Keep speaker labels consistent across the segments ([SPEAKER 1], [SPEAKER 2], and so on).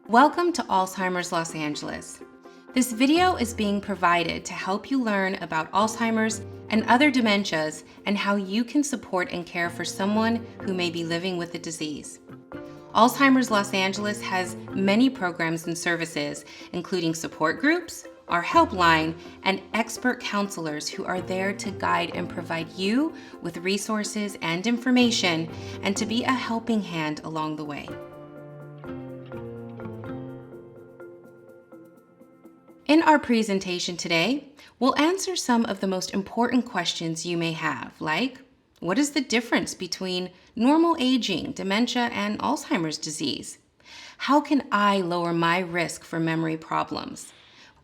[SPEAKER 1] Welcome to Alzheimer's Los Angeles. This video is being provided to help you learn about Alzheimer's and other dementias and how you can support and care for someone who may be living with the disease. Alzheimer's Los Angeles has many programs and services, including support groups, our helpline, and expert counselors who are there to guide and provide you with resources and information and to be a helping hand along the way. In our presentation today, we'll answer some of the most important questions you may have, like, what is the difference between normal aging, dementia, and Alzheimer's disease? How can I lower my risk for memory problems?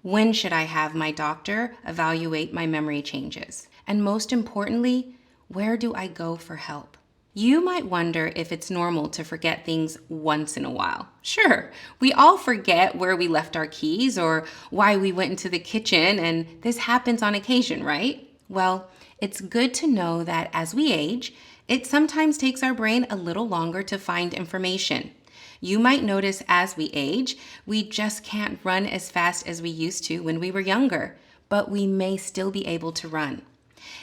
[SPEAKER 1] When should I have my doctor evaluate my memory changes? And most importantly, where do I go for help? You might wonder if it's normal to forget things once in a while. Sure, we all forget where we left our keys or why we went into the kitchen, and this happens on occasion, right? Well, it's good to know that as we age, it sometimes takes our brain a little longer to find information. You might notice as we age, we just can't run as fast as we used to when we were younger, but we may still be able to run.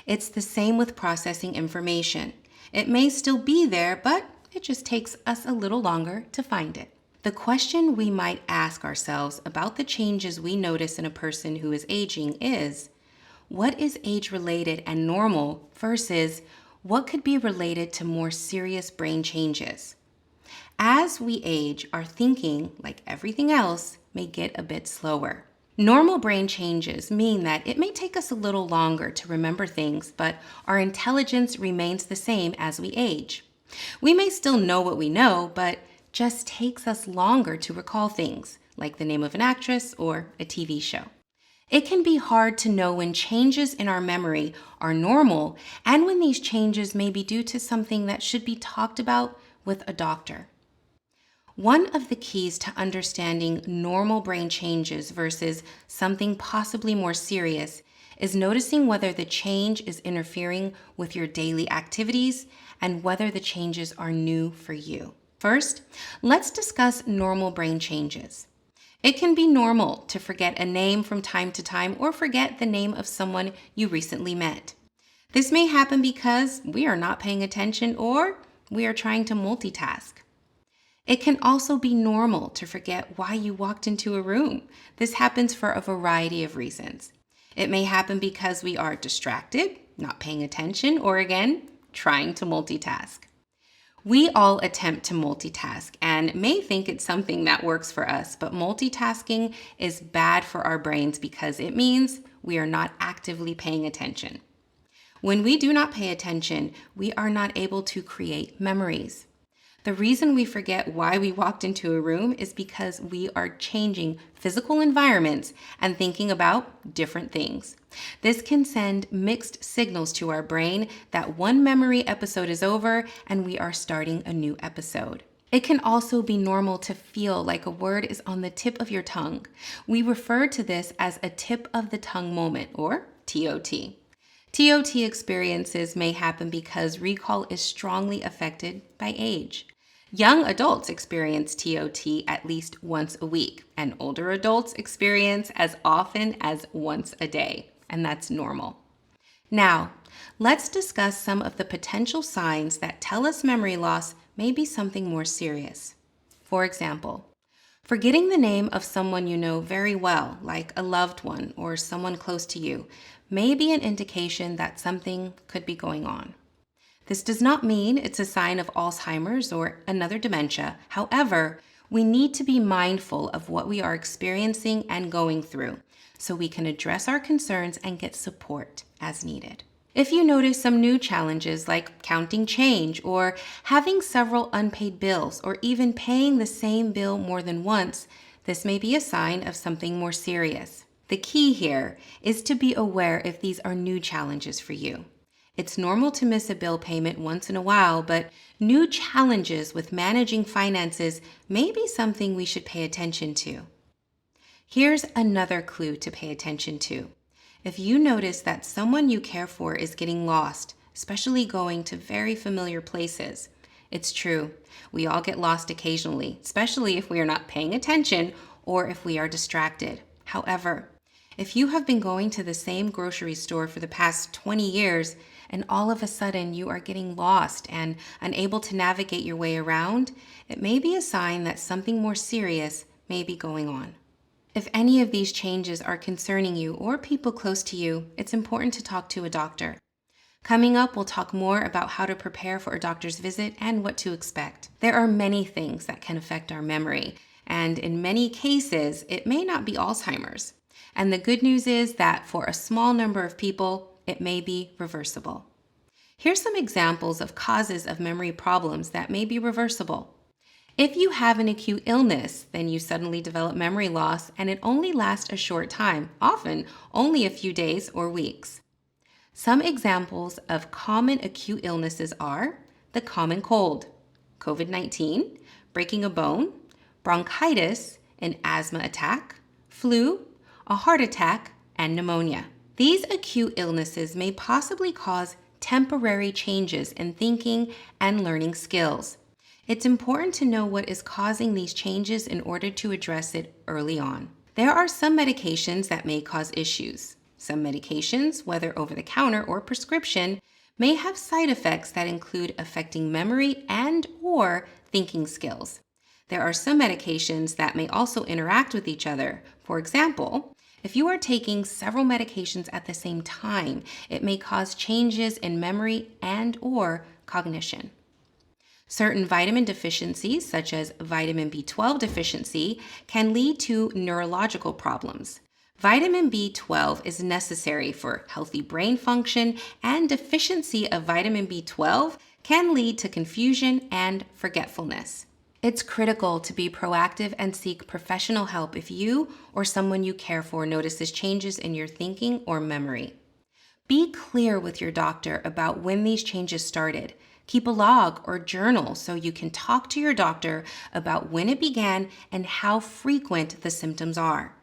[SPEAKER 1] It's the same with processing information. It may still be there, but it just takes us a little longer to find it. The question we might ask ourselves about the changes we notice in a person who is aging is, what is age-related and normal versus what could be related to more serious brain changes? As we age, our thinking, like everything else, may get a bit slower. Normal brain changes mean that it may take us a little longer to remember things, but our intelligence remains the same as we age. We may still know what we know, but just takes us longer to recall things, like the name of an actress or a TV show. It can be hard to know when changes in our memory are normal and when these changes may be due to something that should be talked about with a doctor. One of the keys to understanding normal brain changes versus something possibly more serious is noticing whether the change is interfering with your daily activities and whether the changes are new for you. First, let's discuss normal brain changes. It can be normal to forget a name from time to time or forget the name of someone you recently met. This may happen because we are not paying attention or we are trying to multitask. It can also be normal to forget why you walked into a room. This happens for a variety of reasons. It may happen because we are distracted, not paying attention, or again, trying to multitask. We all attempt to multitask and may think it's something that works for us, but multitasking is bad for our brains because it means we are not actively paying attention. When we do not pay attention, we are not able to create memories. The reason we forget why we walked into a room is because we are changing physical environments and thinking about different things. This can send mixed signals to our brain that one memory episode is over and we are starting a new episode. It can also be normal to feel like a word is on the tip of your tongue. We refer to this as a tip of the tongue moment, or TOT. TOT experiences may happen because recall is strongly affected by age. Young adults experience TOT at least once a week, and older adults experience as often as once a day, and that's normal. Now, let's discuss some of the potential signs that tell us memory loss may be something more serious. For example, forgetting the name of someone you know very well, like a loved one or someone close to you, may be an indication that something could be going on. This does not mean it's a sign of Alzheimer's or another dementia. However, we need to be mindful of what we are experiencing and going through so we can address our concerns and get support as needed. If you notice some new challenges like counting change or having several unpaid bills or even paying the same bill more than once, this may be a sign of something more serious. The key here is to be aware if these are new challenges for you. It's normal to miss a bill payment once in a while, but new challenges with managing finances may be something we should pay attention to. Here's another clue to pay attention to. If you notice that someone you care for is getting lost, especially going to very familiar places, It's true. We all get lost occasionally, especially if we are not paying attention or if we are distracted. However, if you have been going to the same grocery store for the past 20 years and all of a sudden you are getting lost and unable to navigate your way around, it may be a sign that something more serious may be going on. If any of these changes are concerning you or people close to you, it's important to talk to a doctor. Coming up, we'll talk more about how to prepare for a doctor's visit and what to expect. There are many things that can affect our memory, and in many cases, it may not be Alzheimer's. And the good news is that for a small number of people, it may be reversible. Here's some examples of causes of memory problems that may be reversible. If you have an acute illness, then you suddenly develop memory loss and it only lasts a short time, often only a few days or weeks. Some examples of common acute illnesses are the common cold, COVID-19, breaking a bone, bronchitis, an asthma attack, flu, a heart attack, and pneumonia. These acute illnesses may possibly cause temporary changes in thinking and learning skills. It's important to know what is causing these changes in order to address it early on. There are some medications that may cause issues. Some medications, whether over the counter or prescription, may have side effects that include affecting memory and/or thinking skills. There are some medications that may also interact with each other. For example, if you are taking several medications at the same time, it may cause changes in memory and/or cognition. Certain vitamin deficiencies, such as vitamin B12 deficiency, can lead to neurological problems. Vitamin B12 is necessary for healthy brain function, and deficiency of vitamin B12 can lead to confusion and forgetfulness. It's critical to be proactive and seek professional help if you or someone you care for notices changes in your thinking or memory. Be clear with your doctor about when these changes started. Keep a log or journal so you can talk to your doctor about when it began and how frequent the symptoms are.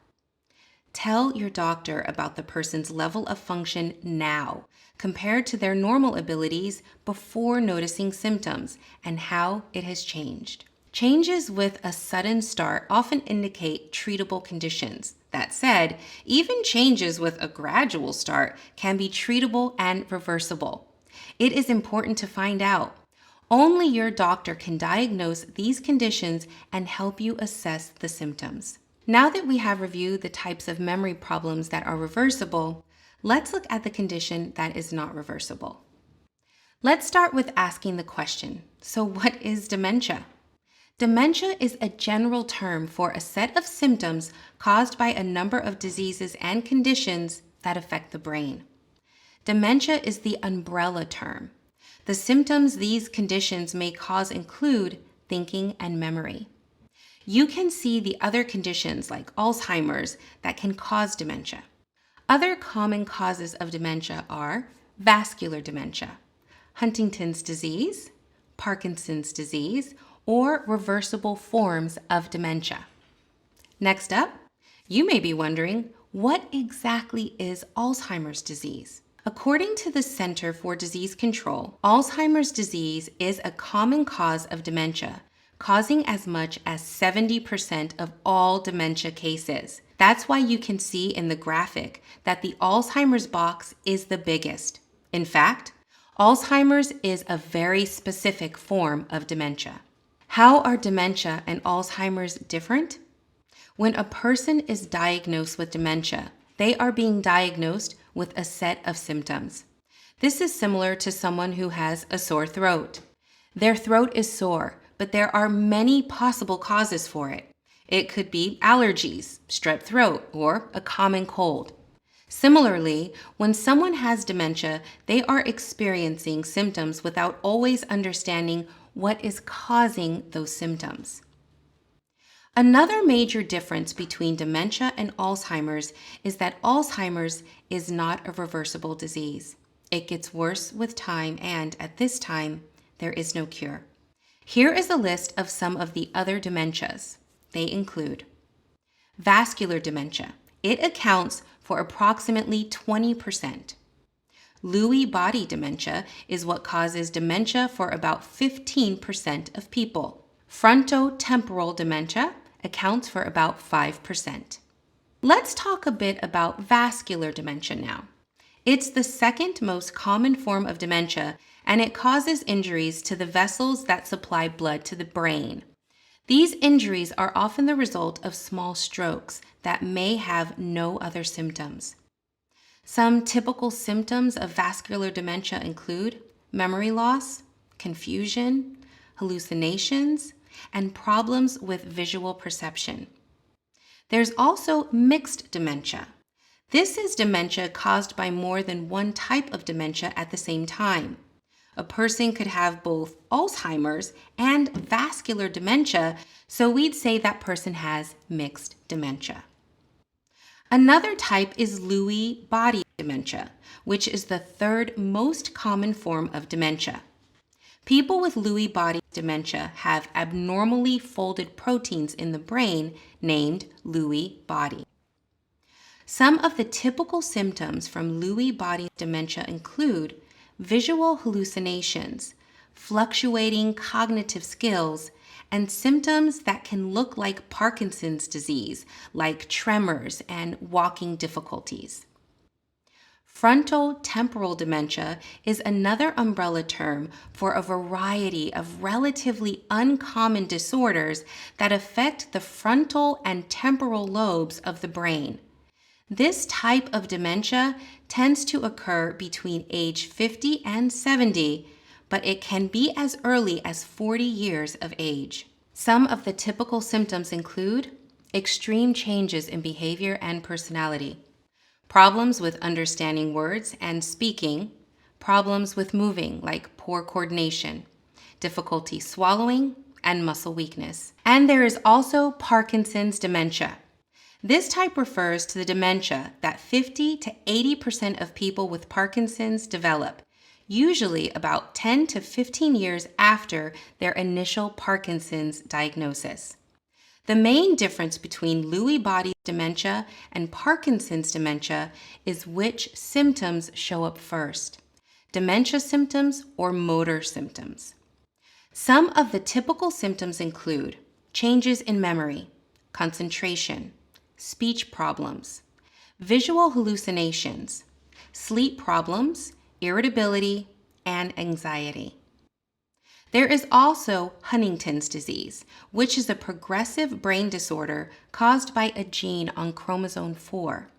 [SPEAKER 1] Tell your doctor about the person's level of function now, compared to their normal abilities before noticing symptoms, and how it has changed. Changes with a sudden start often indicate treatable conditions. That said, even changes with a gradual start can be treatable and reversible. It is important to find out. Only your doctor can diagnose these conditions and help you assess the symptoms. Now that we have reviewed the types of memory problems that are reversible, let's look at the condition that is not reversible. Let's start with asking the question, so what is dementia? Dementia is a general term for a set of symptoms caused by a number of diseases and conditions that affect the brain. Dementia is the umbrella term. The symptoms these conditions may cause include thinking and memory. You can see the other conditions like Alzheimer's that can cause dementia. Other common causes of dementia are vascular dementia, Huntington's disease, Parkinson's disease, or reversible forms of dementia. Next up, you may be wondering, what exactly is Alzheimer's disease? According to the Center for Disease Control, Alzheimer's disease is a common cause of dementia, causing as much as 70% of all dementia cases. That's why you can see in the graphic that the Alzheimer's box is the biggest. In fact, Alzheimer's is a very specific form of dementia. How are dementia and Alzheimer's different? When a person is diagnosed with dementia, they are being diagnosed with a set of symptoms. This is similar to someone who has a sore throat. Their throat is sore, but there are many possible causes for it. It could be allergies, strep throat, or a common cold. Similarly, when someone has dementia, they are experiencing symptoms without always understanding what is causing those symptoms. Another major difference between dementia and Alzheimer's is that Alzheimer's is not a reversible disease. It gets worse with time, and at this time, there is no cure. Here is a list of some of the other dementias. They include vascular dementia. It accounts for approximately 20%. Lewy body dementia is what causes dementia for about 15% of people. Frontotemporal dementia accounts for about 5%. Let's talk a bit about vascular dementia now. It's the second most common form of dementia, and it causes injuries to the vessels that supply blood to the brain. These injuries are often the result of small strokes that may have no other symptoms. Some typical symptoms of vascular dementia include memory loss, confusion, hallucinations, and problems with visual perception. There's also mixed dementia. This is dementia caused by more than one type of dementia at the same time. A person could have both Alzheimer's and vascular dementia, so we'd say that person has mixed dementia. Another type is Lewy body dementia, which is the third most common form of dementia. People with Lewy body dementia have abnormally folded proteins in the brain named Lewy body. Some of the typical symptoms from Lewy body dementia include visual hallucinations, fluctuating cognitive skills, and symptoms that can look like Parkinson's disease, like tremors and walking difficulties. Frontotemporal dementia is another umbrella term for a variety of relatively uncommon disorders that affect the frontal and temporal lobes of the brain. This type of dementia tends to occur between age 50 and 70, but it can be as early as 40 years of age. Some of the typical symptoms include extreme changes in behavior and personality, problems with understanding words and speaking, problems with moving like poor coordination, difficulty swallowing, and muscle weakness. And there is also Parkinson's dementia. This type refers to the dementia that 50 to 80% of people with Parkinson's develop, usually about 10 to 15 years after their initial Parkinson's diagnosis. The main difference between Lewy body dementia and Parkinson's dementia is which symptoms show up first, dementia symptoms or motor symptoms. Some of the typical symptoms include changes in memory, concentration, speech problems, visual hallucinations, sleep problems, irritability, and anxiety. There is also Huntington's disease, which is a progressive brain disorder caused by a gene on chromosome 4.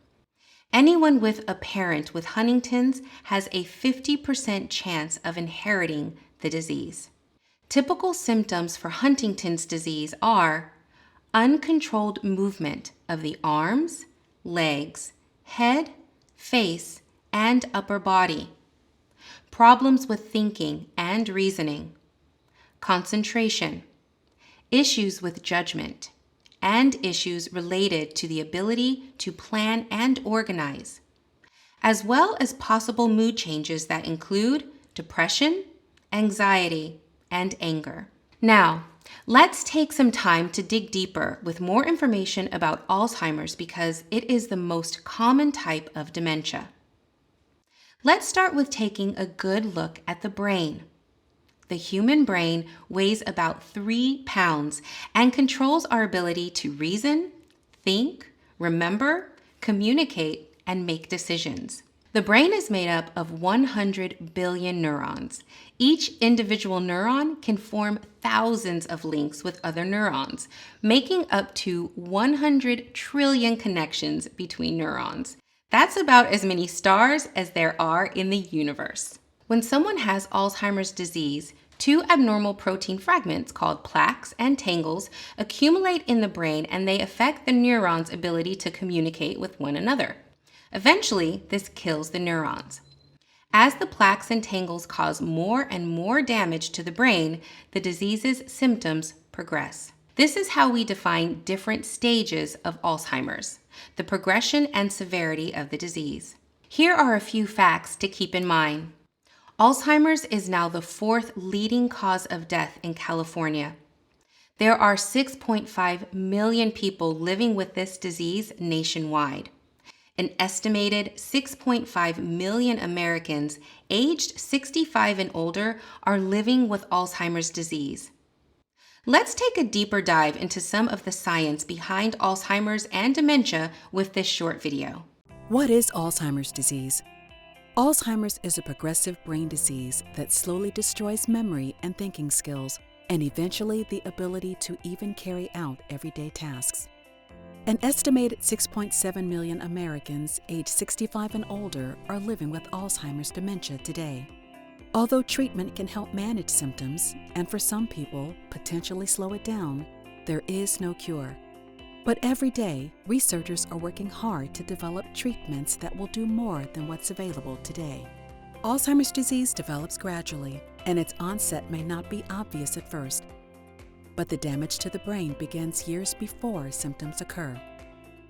[SPEAKER 1] Anyone with a parent with Huntington's has a 50% chance of inheriting the disease. Typical symptoms for Huntington's disease are uncontrolled movement of the arms, legs, head, face, and upper body, problems with thinking and reasoning, concentration, issues with judgment, and issues related to the ability to plan and organize, as well as possible mood changes that include depression, anxiety, and anger. Now, let's take some time to dig deeper with more information about Alzheimer's because it is the most common type of dementia. Let's start with taking a good look at the brain. The human brain weighs about 3 pounds and controls our ability to reason, think, remember, communicate, and make decisions. The brain is made up of 100 billion neurons. Each individual neuron can form thousands of links with other neurons, making up to 100 trillion connections between neurons. That's about as many stars as there are in the universe. When someone has Alzheimer's disease, 2 abnormal protein fragments called plaques and tangles accumulate in the brain and they affect the neurons' ability to communicate with one another. Eventually, this kills the neurons. As the plaques and tangles cause more and more damage to the brain, the disease's symptoms progress. This is how we define different stages of Alzheimer's, the progression and severity of the disease. Here are a few facts to keep in mind. Alzheimer's is now the 4th leading cause of death in California. There are 6.5 million people living with this disease nationwide. An estimated 6.5 million Americans aged 65 and older are living with Alzheimer's disease. Let's take a deeper dive into some of the science behind Alzheimer's and dementia with this short video.
[SPEAKER 2] What is Alzheimer's disease? Alzheimer's is a progressive brain disease that slowly destroys memory and thinking skills, and eventually the ability to even carry out everyday tasks. An estimated 6.7 million Americans aged 65 and older are living with Alzheimer's dementia today. Although treatment can help manage symptoms, and for some people, potentially slow it down, there is no cure. But every day, researchers are working hard to develop treatments that will do more than what's available today. Alzheimer's disease develops gradually, and its onset may not be obvious at first. But the damage to the brain begins years before symptoms occur.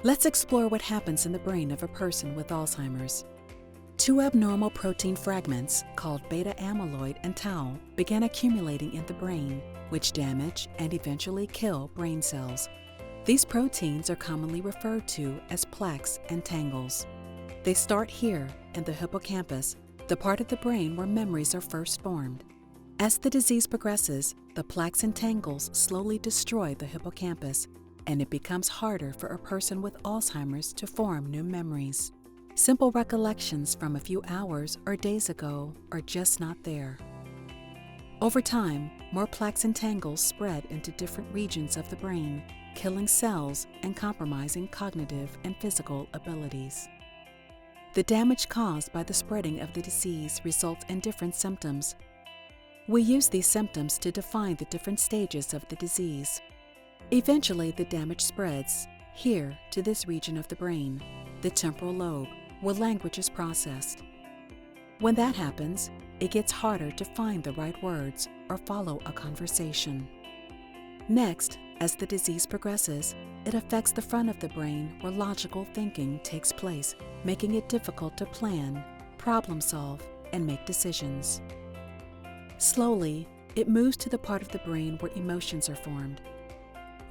[SPEAKER 2] Let's explore what happens in the brain of a person with Alzheimer's. Two abnormal protein fragments, called beta amyloid and tau, begin accumulating in the brain, which damage and eventually kill brain cells. These proteins are commonly referred to as plaques and tangles. They start here in the hippocampus, the part of the brain where memories are first formed. As the disease progresses, the plaques and tangles slowly destroy the hippocampus, and it becomes harder for a person with Alzheimer's to form new memories. Simple recollections from a few hours or days ago are just not there. Over time, more plaques and tangles spread into different regions of the brain, killing cells and compromising cognitive and physical abilities. The damage caused by the spreading of the disease results in different symptoms. We use these symptoms to define the different stages of the disease. Eventually, the damage spreads here to this region of the brain, the temporal lobe, where language is processed. When that happens, it gets harder to find the right words or follow a conversation. Next, as the disease progresses, it affects the front of the brain where logical thinking takes place, making it difficult to plan, problem solve, and make decisions. Slowly, it moves to the part of the brain where emotions are formed.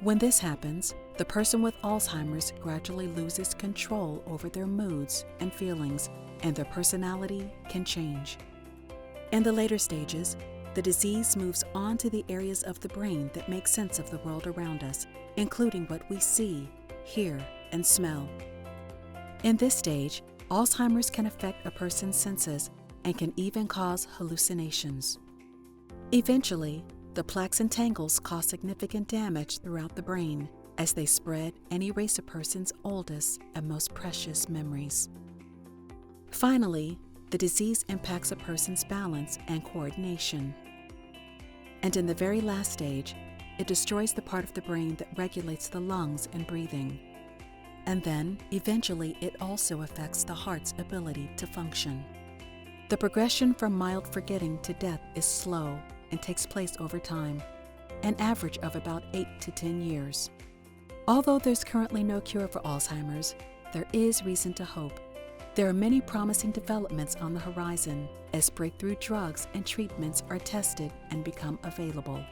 [SPEAKER 2] When this happens, the person with Alzheimer's gradually loses control over their moods and feelings, and their personality can change. In the later stages, the disease moves on to the areas of the brain that make sense of the world around us, including what we see, hear, and smell. In this stage, Alzheimer's can affect a person's senses and can even cause hallucinations. Eventually, the plaques and tangles cause significant damage throughout the brain as they spread and erase a person's oldest and most precious memories. Finally, the disease impacts a person's balance and coordination. And in the very last stage, it destroys the part of the brain that regulates the lungs and breathing. And then, eventually, it also affects the heart's ability to function. The progression from mild forgetting to death is slow and takes place over time, an average of about 8 to 10 years. Although there's currently no cure for Alzheimer's, there is reason to hope. There are many promising developments on the horizon as breakthrough drugs and treatments are tested and become available.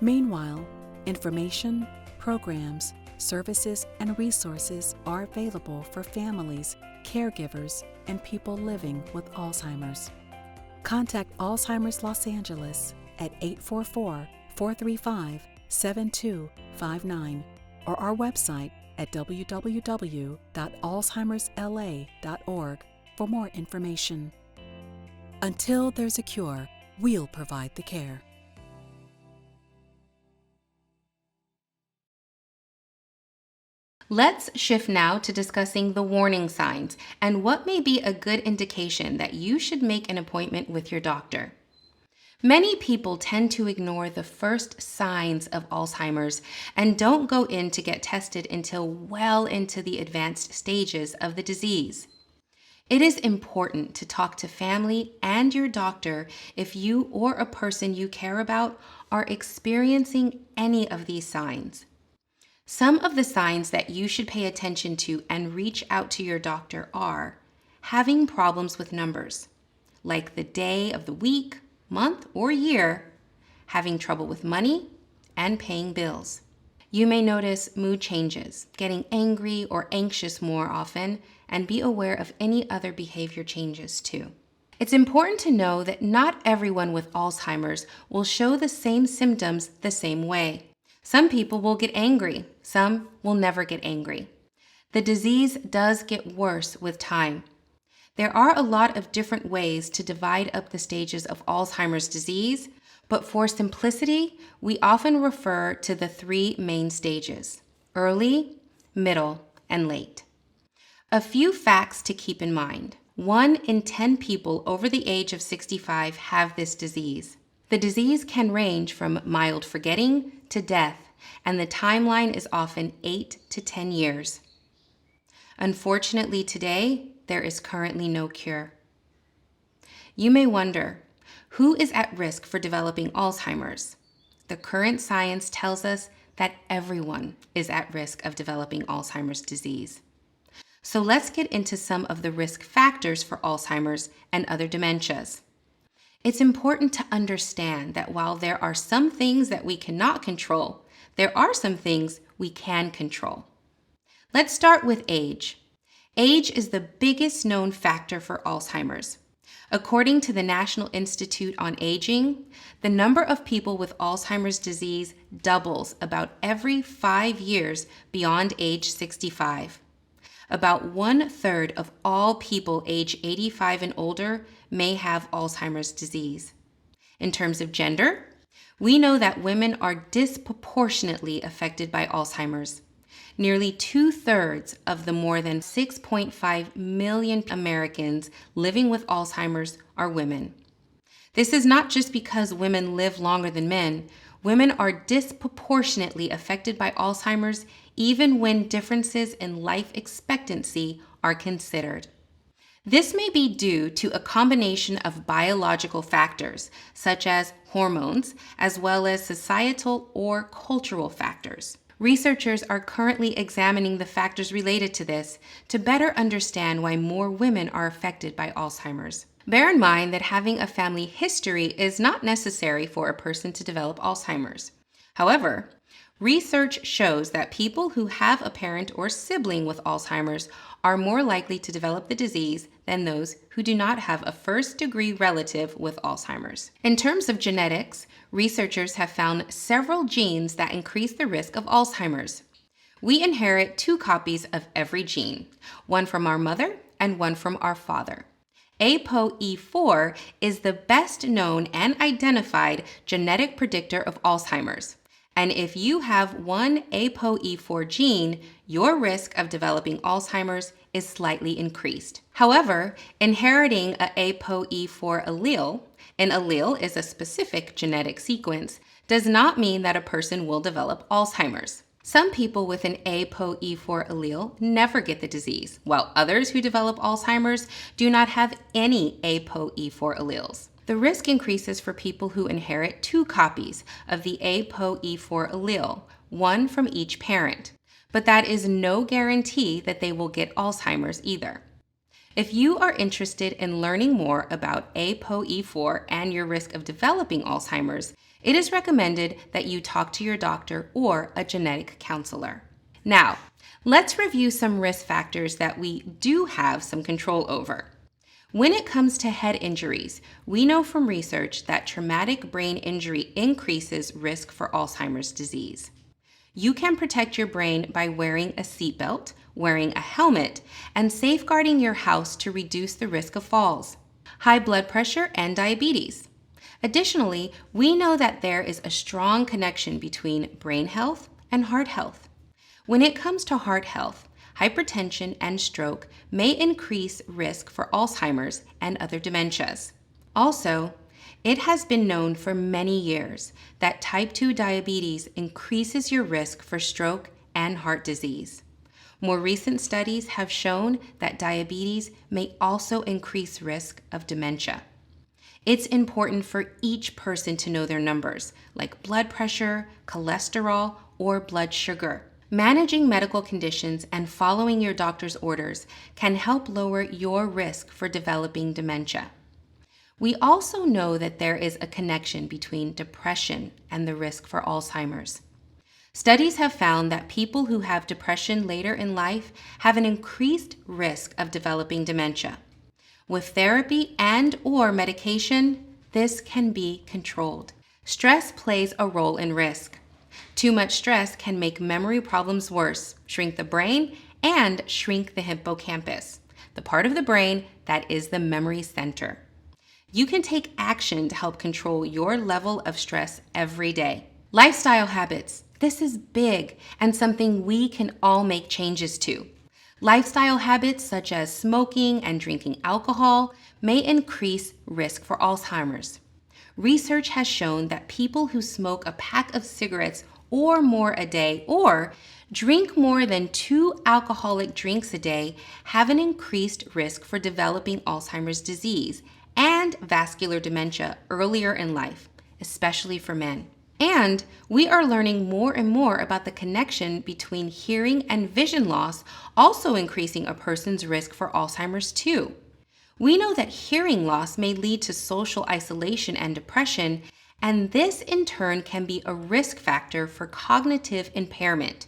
[SPEAKER 2] Meanwhile, information, programs, services, and resources are available for families, caregivers, and people living with Alzheimer's. Contact Alzheimer's Los Angeles at 844-435-7259 or our website at www.alzheimersla.org for more information. Until there's a cure, we'll provide the care.
[SPEAKER 1] Let's shift now to discussing the warning signs and what may be a good indication that you should make an appointment with your doctor. Many people tend to ignore the first signs of Alzheimer's and don't go in to get tested until well into the advanced stages of the disease. It is important to talk to family and your doctor if you or a person you care about are experiencing any of these signs. Some of the signs that you should pay attention to and reach out to your doctor are having problems with numbers, like the day of the week, month, or year, having trouble with money, and paying bills. You may notice mood changes, getting angry or anxious more often, and be aware of any other behavior changes too. It's important to know that not everyone with Alzheimer's will show the same symptoms the same way. Some people will get angry, some will never get angry. The disease does get worse with time. There are a lot of different ways to divide up the stages of Alzheimer's disease, but for simplicity, we often refer to the three main stages: early, middle, and late. A few facts to keep in mind. 1 in 10 people over the age of 65 have this disease. The disease can range from mild forgetting to death, and the timeline is often 8 to 10 years. Unfortunately, today, there is currently no cure. You may wonder, who is at risk for developing Alzheimer's? The current science tells us that everyone is at risk of developing Alzheimer's disease. So let's get into some of the risk factors for Alzheimer's and other dementias. It's important to understand that while there are some things that we cannot control, there are some things we can control. Let's start with age. Age is the biggest known factor for Alzheimer's. According to the National Institute on Aging, the number of people with Alzheimer's disease doubles about every 5 years beyond age 65. About 1/3 of all people age 85 and older may have Alzheimer's disease. In terms of gender, we know that women are disproportionately affected by Alzheimer's. Nearly 2/3 of the more than 6.5 million Americans living with Alzheimer's are women. This is not just because women live longer than men. Women are disproportionately affected by Alzheimer's even when differences in life expectancy are considered. This may be due to a combination of biological factors, such as hormones, as well as societal or cultural factors. Researchers are currently examining the factors related to this to better understand why more women are affected by Alzheimer's. Bear in mind that having a family history is not necessary for a person to develop Alzheimer's. However, research shows that people who have a parent or sibling with Alzheimer's are more likely to develop the disease than those who do not have a first-degree relative with Alzheimer's. In terms of genetics, researchers have found several genes that increase the risk of Alzheimer's. We inherit 2 copies of every gene, one from our mother and one from our father. ApoE4 is the best known and identified genetic predictor of Alzheimer's. And if you have one ApoE4 gene, your risk of developing Alzheimer's is slightly increased. However, inheriting a ApoE4 allele, an allele is a specific genetic sequence, does not mean that a person will develop Alzheimer's. Some people with an ApoE4 allele never get the disease, while others who develop Alzheimer's do not have any ApoE4 alleles. The risk increases for people who inherit 2 copies of the ApoE4 allele, one from each parent, but that is no guarantee that they will get Alzheimer's either. If you are interested in learning more about ApoE4 and your risk of developing Alzheimer's, it is recommended that you talk to your doctor or a genetic counselor. Now, let's review some risk factors that we do have some control over. When it comes to head injuries, we know from research that traumatic brain injury increases risk for Alzheimer's disease. You can protect your brain by wearing a seatbelt, wearing a helmet, and safeguarding your house to reduce the risk of falls, high blood pressure, and diabetes. Additionally, we know that there is a strong connection between brain health and heart health. When it comes to heart health, hypertension and stroke may increase risk for Alzheimer's and other dementias. Also, it has been known for many years that type 2 diabetes increases your risk for stroke and heart disease. More recent studies have shown that diabetes may also increase risk of dementia. It's important for each person to know their numbers, like blood pressure, cholesterol, or blood sugar. Managing medical conditions and following your doctor's orders can help lower your risk for developing dementia. We also know that there is a connection between depression and the risk for Alzheimer's. Studies have found that people who have depression later in life have an increased risk of developing dementia. With therapy and/or medication, this can be controlled. Stress plays a role in risk. Too much stress can make memory problems worse, shrink the brain, and shrink the hippocampus, the part of the brain that is the memory center. You can take action to help control your level of stress every day. Lifestyle habits. This is big and something we can all make changes to. Lifestyle habits such as smoking and drinking alcohol may increase risk for Alzheimer's. Research has shown that people who smoke a pack of cigarettes or more a day or drink more than 2 alcoholic drinks a day have an increased risk for developing Alzheimer's disease and vascular dementia earlier in life, especially for men. And we are learning more and more about the connection between hearing and vision loss also increasing a person's risk for Alzheimer's too. We know that hearing loss may lead to social isolation and depression, and this in turn can be a risk factor for cognitive impairment.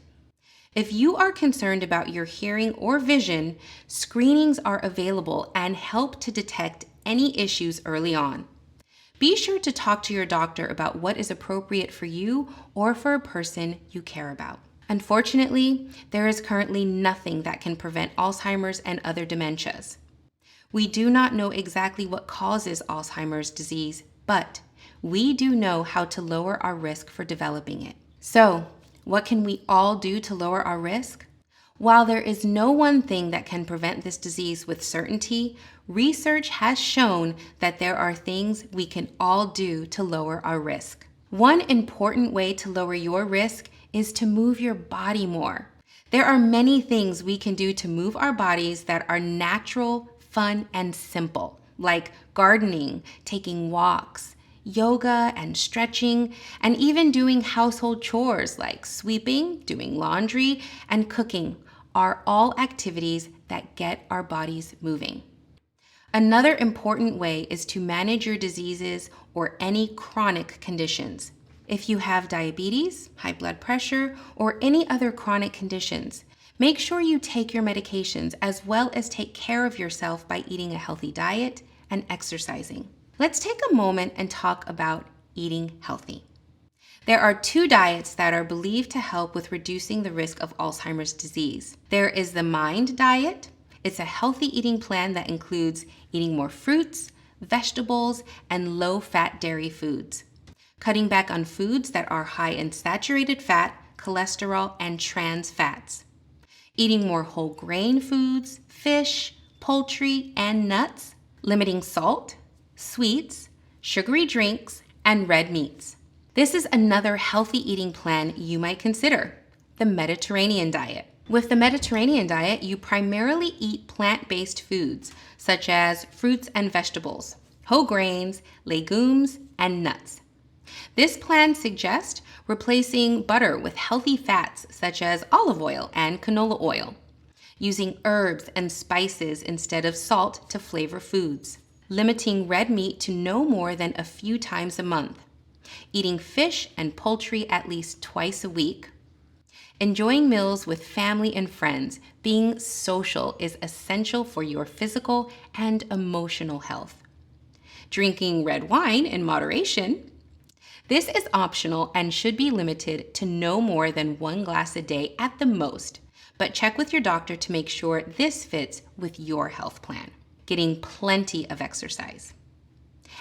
[SPEAKER 1] If you are concerned about your hearing or vision, screenings are available and help to detect any issues early on. Be sure to talk to your doctor about what is appropriate for you or for a person you care about. Unfortunately, there is currently nothing that can prevent Alzheimer's and other dementias. We do not know exactly what causes Alzheimer's disease, but we do know how to lower our risk for developing it. So, what can we all do to lower our risk? While there is no one thing that can prevent this disease with certainty, research has shown that there are things we can all do to lower our risk. One important way to lower your risk is to move your body more. There are many things we can do to move our bodies that are natural, fun, and simple, like gardening, taking walks, yoga and stretching, and even doing household chores like sweeping, doing laundry, and cooking are all activities that get our bodies moving. Another important way is to manage your diseases or any chronic conditions. If you have diabetes, high blood pressure, or any other chronic conditions, make sure you take your medications as well as take care of yourself by eating a healthy diet and exercising. Let's take a moment and talk about eating healthy. There are 2 diets that are believed to help with reducing the risk of Alzheimer's disease. There is the MIND diet. It's a healthy eating plan that includes eating more fruits, vegetables, and low-fat dairy foods. Cutting back on foods that are high in saturated fat, cholesterol, and trans fats. Eating more whole grain foods, fish, poultry, and nuts. Limiting salt, sweets, sugary drinks, and red meats. This is another healthy eating plan you might consider, the Mediterranean diet. With the Mediterranean diet, you primarily eat plant-based foods, such as fruits and vegetables, whole grains, legumes, and nuts. This plan suggests replacing butter with healthy fats, such as olive oil and canola oil, using herbs and spices instead of salt to flavor foods, limiting red meat to no more than a few times a month, eating fish and poultry at least twice a week, enjoying meals with family and friends. Being social is essential for your physical and emotional health. Drinking red wine in moderation. This is optional and should be limited to no more than 1 glass a day at the most, but check with your doctor to make sure this fits with your health plan. Getting plenty of exercise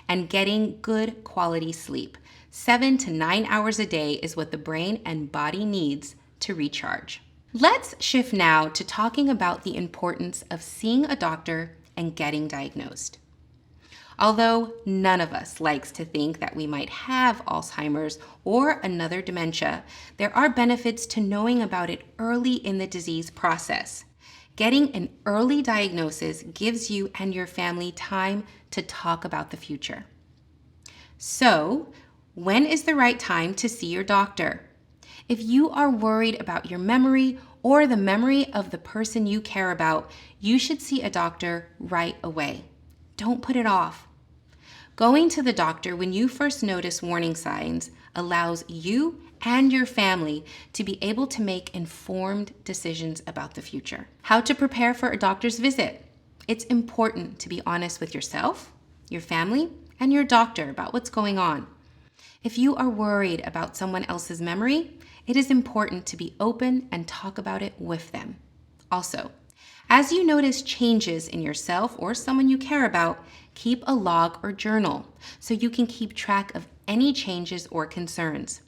[SPEAKER 1] and getting good quality sleep. 7 to 9 hours a day is what the brain and body needs to recharge. Let's shift now to talking about the importance of seeing a doctor and getting diagnosed. Although none of us likes to think that we might have Alzheimer's or another dementia, there are benefits to knowing about it early in the disease process. Getting an early diagnosis gives you and your family time to talk about the future. So, when is the right time to see your doctor? If you are worried about your memory or the memory of the person you care about, you should see a doctor right away. Don't put it off. Going to the doctor when you first notice warning signs, allows you and your family to be able to make informed decisions about the future. How to prepare for a doctor's visit. It's important to be honest with yourself, your family, and your doctor about what's going on. If you are worried about someone else's memory, it is important to be open and talk about it with them. Also, as you notice changes in yourself or someone you care about, keep a log or journal so you can keep track of any changes or concerns.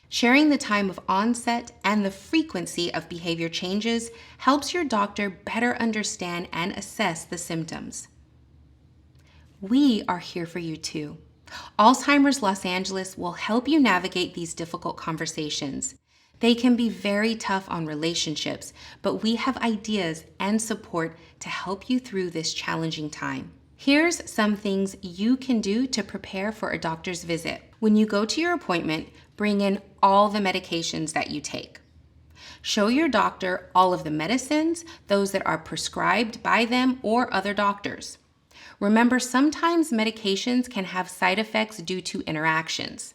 [SPEAKER 1] Sharing the time of onset and the frequency of behavior changes helps your doctor better understand and assess the symptoms. We are here for you too. Alzheimer's Los Angeles will help you navigate these difficult conversations. They can be very tough on relationships, but we have ideas and support to help you through this challenging time. Here's some things you can do to prepare for a doctor's visit. When you go to your appointment, bring in all the medications that you take. Show your doctor all of the medicines, those that are prescribed by them or other doctors. Remember, sometimes medications can have side effects due to interactions.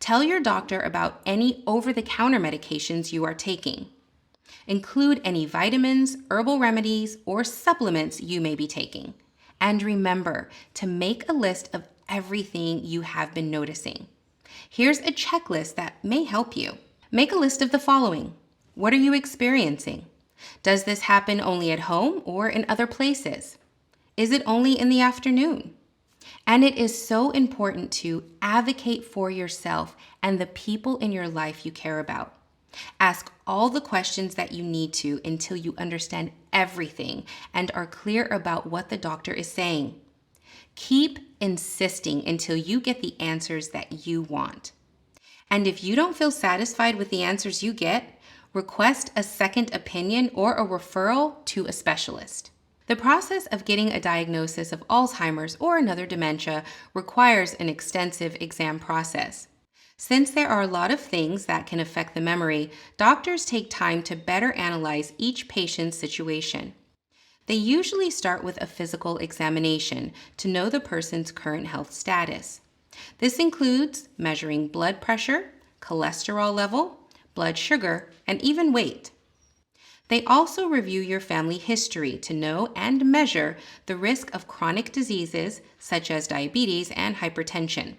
[SPEAKER 1] Tell your doctor about any over-the-counter medications you are taking. Include any vitamins, herbal remedies, or supplements you may be taking. And remember to make a list of everything you have been noticing. Here's a checklist that may help you. Make a list of the following. What are you experiencing? Does this happen only at home or in other places? Is it only in the afternoon? And it is so important to advocate for yourself and the people in your life you care about. Ask all the questions that you need to until you understand everything and are clear about what the doctor is saying. Keep insisting until you get the answers that you want. And if you don't feel satisfied with the answers you get, request a second opinion or a referral to a specialist. The process of getting a diagnosis of Alzheimer's or another dementia requires an extensive exam process. Since there are a lot of things that can affect the memory, doctors take time to better analyze each patient's situation. They usually start with a physical examination to know the person's current health status. This includes measuring blood pressure, cholesterol level, blood sugar, and even weight. They also review your family history to know and measure the risk of chronic diseases such as diabetes and hypertension.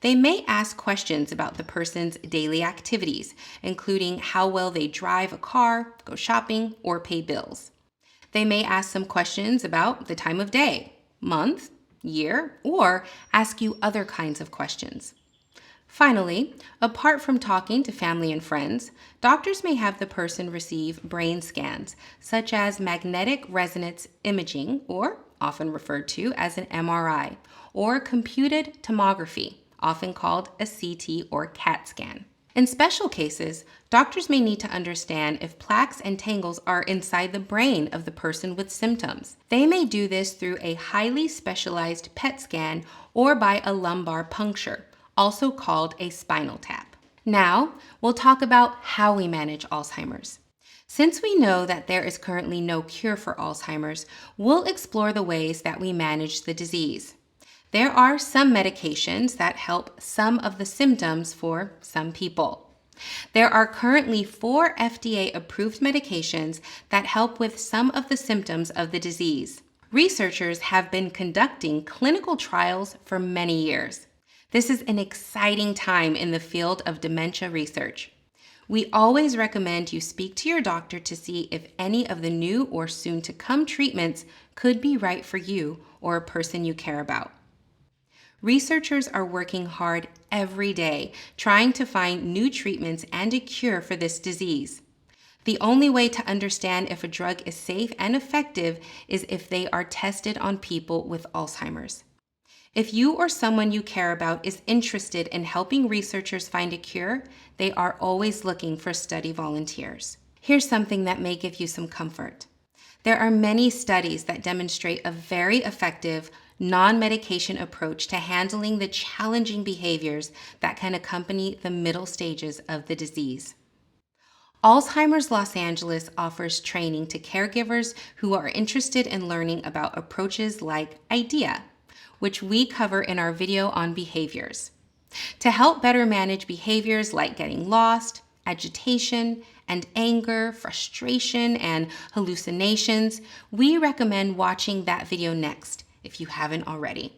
[SPEAKER 1] They may ask questions about the person's daily activities, including how well they drive a car, go shopping, or pay bills. They may ask some questions about the time of day, month, year, or ask you other kinds of questions. Finally, apart from talking to family and friends, doctors may have the person receive brain scans, such as magnetic resonance imaging, or often referred to as an MRI, or computed tomography, often called a CT or CAT scan. In special cases, doctors may need to understand if plaques and tangles are inside the brain of the person with symptoms. They may do this through a highly specialized PET scan or by a lumbar puncture, also called a spinal tap. Now, we'll talk about how we manage Alzheimer's. Since we know that there is currently no cure for Alzheimer's, we'll explore the ways that we manage the disease. There are some medications that help some of the symptoms for some people. There are currently 4 FDA-approved medications that help with some of the symptoms of the disease. Researchers have been conducting clinical trials for many years. This is an exciting time in the field of dementia research. We always recommend you speak to your doctor to see if any of the new or soon-to-come treatments could be right for you or a person you care about. Researchers are working hard every day trying to find new treatments and a cure for this disease. The only way to understand if a drug is safe and effective is if they are tested on people with Alzheimer's. If you or someone you care about is interested in helping researchers find a cure, they are always looking for study volunteers. Here's something that may give you some comfort. There are many studies that demonstrate a very effective, non-medication approach to handling the challenging behaviors that can accompany the middle stages of the disease. Alzheimer's Los Angeles offers training to caregivers who are interested in learning about approaches like IDEA, which we cover in our video on behaviors. To help better manage behaviors like getting lost, agitation, and anger, frustration, and hallucinations, we recommend watching that video next if you haven't already.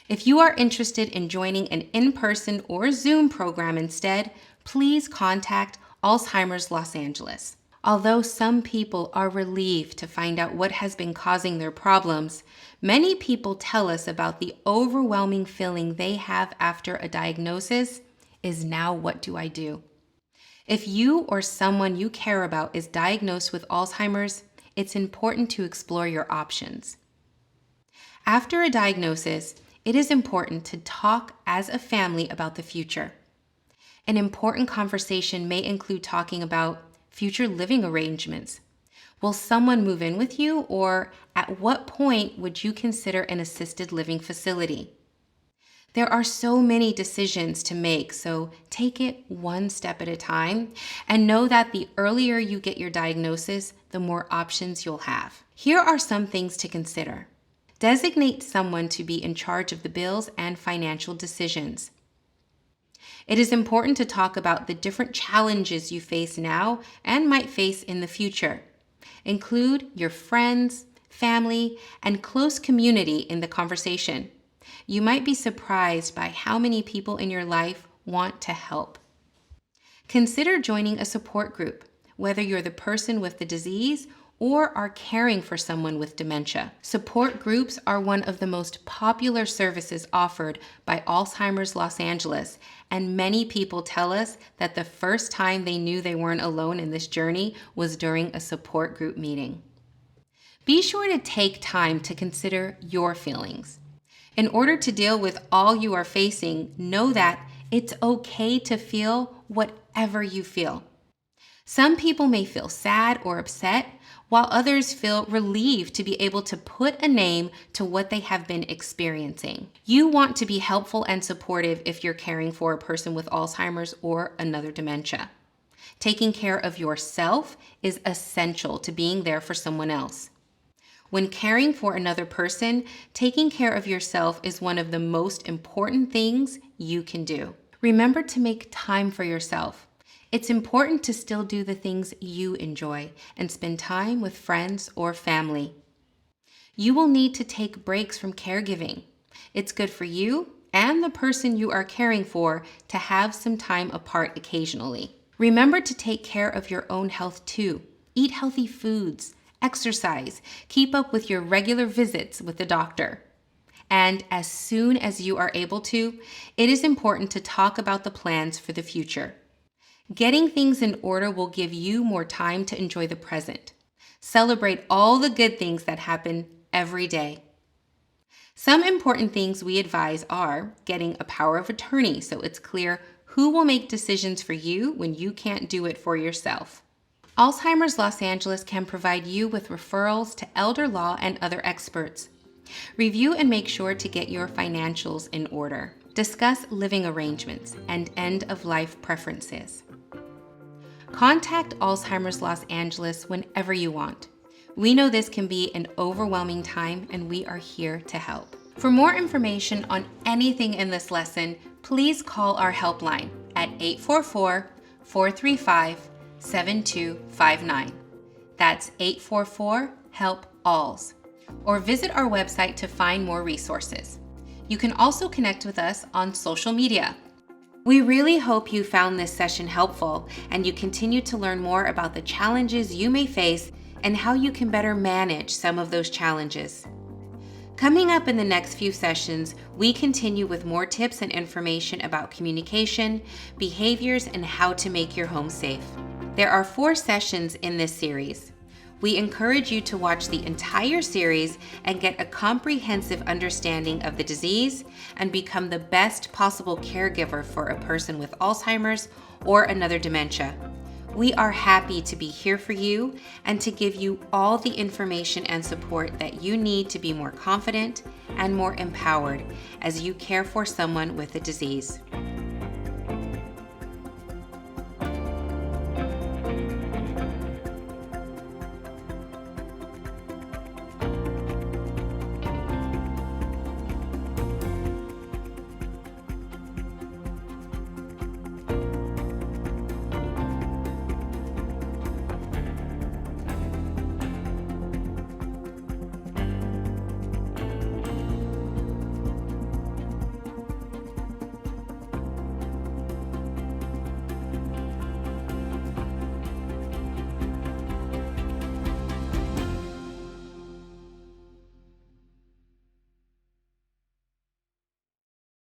[SPEAKER 1] If you are interested in joining an in-person or Zoom program instead, please contact Alzheimer's Los Angeles. Although some people are relieved to find out what has been causing their problems, many people tell us about the overwhelming feeling they have after a diagnosis is, now what do I do? If you or someone you care about is diagnosed with Alzheimer's, it's important to explore your options. After a diagnosis, it is important to talk as a family about the future. An important conversation may include talking about future living arrangements. Will someone move in with you, or at what point would you consider an assisted living facility? There are so many decisions to make, so take it one step at a time and know that the earlier you get your diagnosis, the more options you'll have. Here are some things to consider. Designate someone to be in charge of the bills and financial decisions. It is important to talk about the different challenges you face now and might face in the future. Include your friends, family, and close community in the conversation. You might be surprised by how many people in your life want to help. Consider joining a support group, whether you're the person with the disease or are caring for someone with dementia. Support groups are one of the most popular services offered by Alzheimer's Los Angeles, and many people tell us that the first time they knew they weren't alone in this journey was during a support group meeting. Be sure to take time to consider your feelings. In order to deal with all you are facing, know that it's okay to feel whatever you feel. Some people may feel sad or upset, while others feel relieved to be able to put a name to what they have been experiencing. You want to be helpful and supportive if you're caring for a person with Alzheimer's or another dementia. Taking care of yourself is essential to being there for someone else. When caring for another person, taking care of yourself is one of the most important things you can do. Remember to make time for yourself. It's important to still do the things you enjoy and spend time with friends or family. You will need to take breaks from caregiving. It's good for you and the person you are caring for to have some time apart occasionally. Remember to take care of your own health too. Eat healthy foods, exercise, keep up with your regular visits with the doctor. And as soon as you are able to, it is important to talk about the plans for the future. Getting things in order will give you more time to enjoy the present. Celebrate all the good things that happen every day. Some important things we advise are getting a power of attorney so it's clear who will make decisions for you when you can't do it for yourself. Alzheimer's Los Angeles can provide you with referrals to elder law and other experts. Review and make sure to get your financials in order. Discuss living arrangements and end-of-life preferences. Contact Alzheimer's Los Angeles whenever you want. We know this can be an overwhelming time, and we are here to help. For more information on anything in this please call our helpline at 844-435-7259. That's 844-HELP-ALZ. Or visit our website to find more resources. You can also connect with us on social media. We really hope you found this session helpful and you continue to learn more about the challenges you may face and how you can better manage some of those challenges. Coming up in the next few sessions, we continue with more tips and information about communication, behaviors, and how to make your home safe. There are 4 sessions in this series. We encourage you to watch the entire series and get a comprehensive understanding of the disease and become the best possible caregiver for a person with Alzheimer's or another dementia. We are happy to be here for you and to give you all the information and support that you need to be more confident and more empowered as you care for someone with a disease.